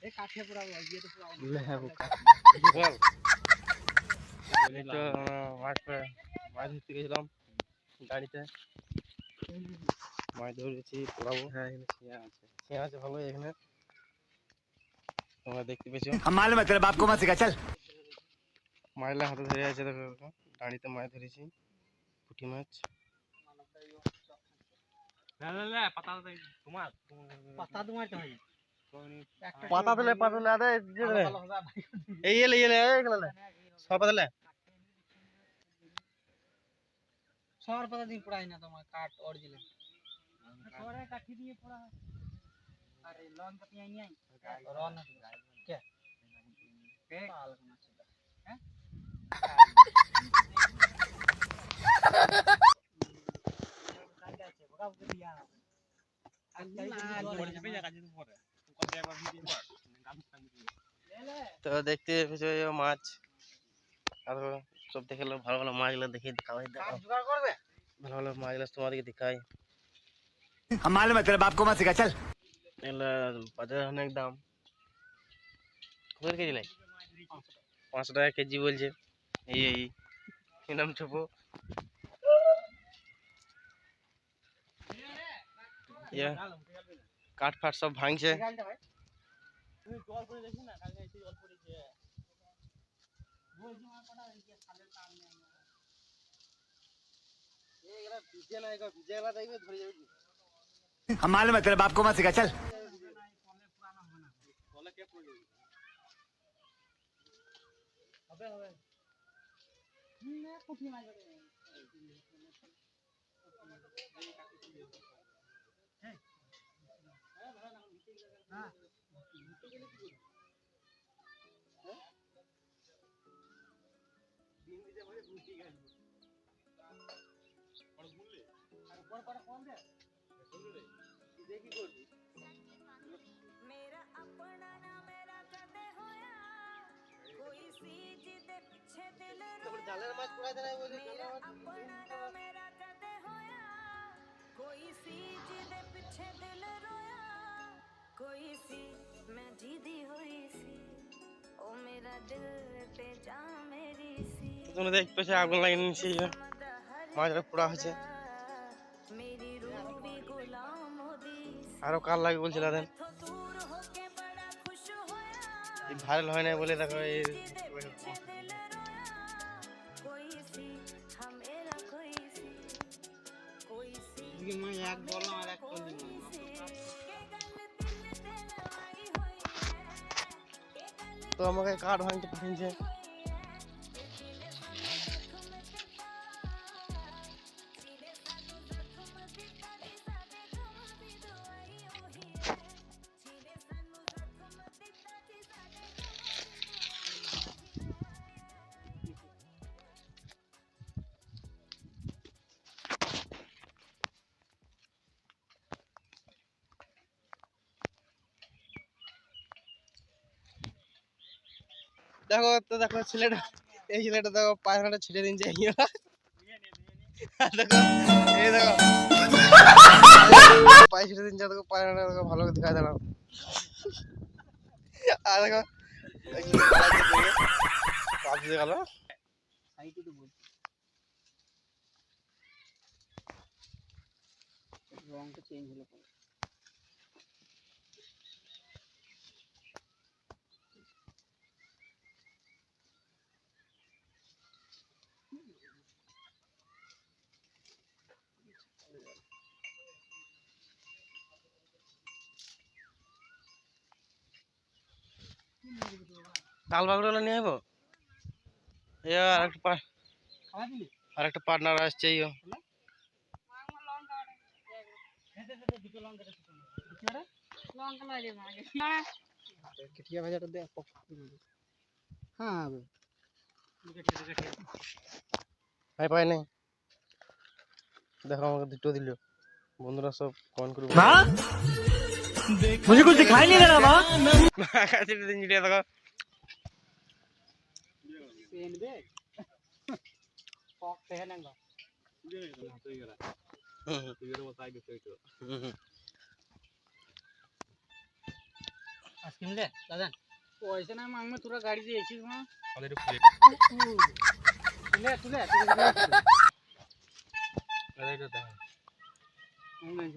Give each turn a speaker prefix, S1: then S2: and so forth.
S1: মাছ ধরতে গেছিলাম গাড়িতে, মাছ ধরেছি পড়াবো। হ্যাঁ এখানে আছে ভালো, এখানে তোমরা দেখতে পেয়েছো। মাছলা হাতে ধরে আছে, দেখো গাড়িতে মাছ ধরেছি পুঁটি মাছ। পাতা দিলে আরে এই এলে সব দিলে
S2: সবার পাতা দিয়ে পড়াই না তোমার কাঠ অরিজিনাল সবার কাঠি দিয়ে পড়া হয়। আরে লন পাতি আই নাই রন কে কে পাল কোনা ছিল হ্যাঁ কাজ আছে বগা বগা দিয়া
S1: তো দেখতে পেয়েছো মাছ, আর সব দেখে ভালো ভালো মাছগুলো দেখে দেখাই, ভালো ভালো মাছগুলো তোমাদেরকে দেখাই। এগুলো বাজারে অনেক দাম। কত কেজি লাই? 500 টাকা কেজি বলছে। এই নাম ছোপো কাঠ ফাট সব ভাঙছে।
S3: मालूम है तेरे बाप को मत सिखा चल।
S4: मेरा अपना ना मेरा कदे होया कोई सी जिदे पीछे दिल रोया मेरा अपना ना मेरा कदे होया कोई सी जिदे पीछे दिल रोया कोई सी मैं जीदी होई सी ओ मेरा दिल ते जा मेरी सी
S1: তোমরা দেখতে পেয়েছো আগুন লাগিয়ে নিয়েছে, মাছটা পোড়া হয়েছে। আরো কাল লাগে বলছিল, ভাইরাল হয় না বলে দেখো তো আমাকে কাঠ ভাঙতে পাঠিয়েছে। দেখো তো দেখো ছেলেটা, এই ছেলেটা দেখো পায়খানাটা ছিঁড়ে দিন যাই। দেখো এই দেখো পায়ে ছিঁড়ে দিন যা, দেখো পায়খানাটা দেখো ভালো করে দেখা দাঁড়াও। আর দেখো পাপ দিয়ে গেল।
S2: রংটা চেঞ্জ হলো
S1: তাল বাগড়া নিয়ে যাবো। আর একটা পার্টনার আসছে। পাই নাই, দেখো আমাকে দুটো দিল। বন্ধুরা সব কমেন্ট করবে,
S3: मुझे कुछ दिखाई नहीं दे रहा माँ।
S1: দেখো
S2: কিনলে দাদা পয়সা না মাংমে তোরা গাড়ি দিয়েছিস মা
S1: আমাদের
S2: তুলে তুলে
S1: এটা দেখো
S2: তুলে